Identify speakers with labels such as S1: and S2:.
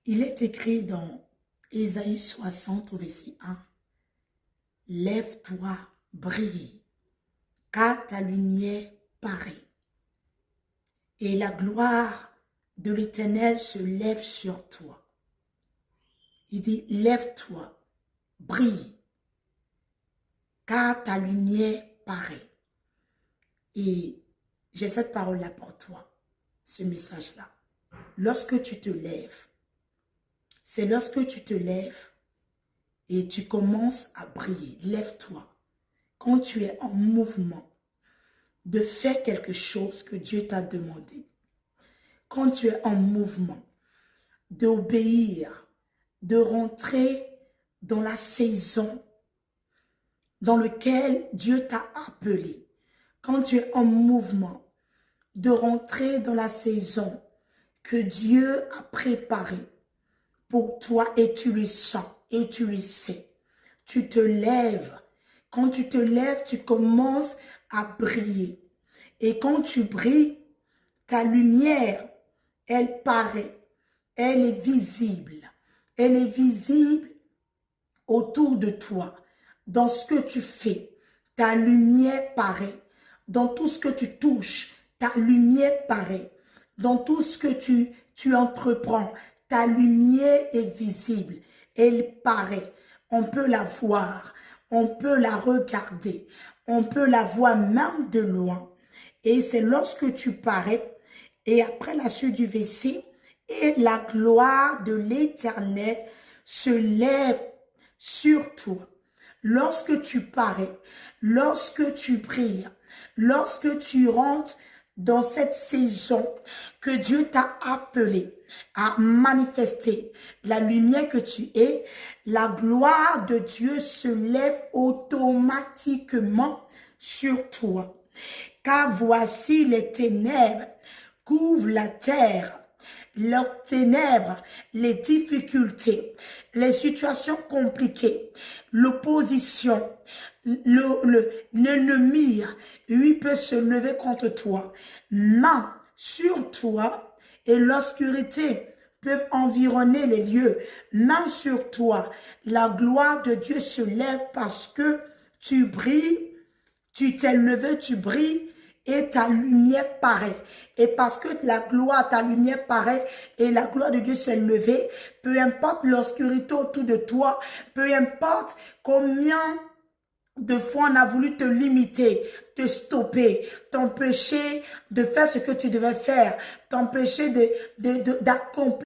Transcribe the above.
S1: Il est écrit dans Ésaïe 60 au verset 1, « Lève-toi, brille, car ta lumière paraît, et la gloire de l'Éternel se lève sur toi. » Il dit, « Lève-toi, brille, car ta lumière paraît. » Et j'ai cette parole-là pour toi, ce message-là. Lorsque tu te lèves, c'est lorsque tu te lèves et tu commences à briller. Lève-toi. Quand tu es en mouvement de faire quelque chose que Dieu t'a demandé. Quand tu es en mouvement d'obéir, de rentrer dans la saison dans laquelle Dieu t'a appelé. Quand tu es en mouvement de rentrer dans la saison que Dieu a préparée pour toi et tu le sens et tu le sais. Tu te lèves. Quand tu te lèves, tu commences à briller. Et quand tu brilles, ta lumière, elle paraît. Elle est visible. Elle est visible autour de toi. Dans ce que tu fais, ta lumière paraît. Dans tout ce que tu touches, ta lumière paraît. Dans tout ce que tu entreprends, ta lumière est visible. Elle paraît. On peut la voir. On peut la regarder. On peut la voir même de loin. Et c'est lorsque tu parais, et après la suite du verset, et la gloire de l'Éternel se lève sur toi. Lorsque tu parais, lorsque tu brilles, lorsque tu rentres dans cette saison que Dieu t'a appelé à manifester la lumière que tu es, la gloire de Dieu se lève automatiquement sur toi. Car voici les ténèbres couvrent la terre. Leurs ténèbres, les difficultés, les situations compliquées, l'opposition, l'ennemi, lui peut se lever contre toi. Mais sur toi et l'obscurité peuvent environner les lieux. Mais sur toi, la gloire de Dieu se lève parce que tu brilles. Tu t'es levé, tu brilles et ta lumière paraît. Et parce que la gloire, ta lumière paraît et la gloire de Dieu s'est levée, peu importe l'obscurité autour de toi, peu importe combien de fois on a voulu te limiter, te stopper, t'empêcher de faire ce que tu devais faire, t'empêcher d'accomplir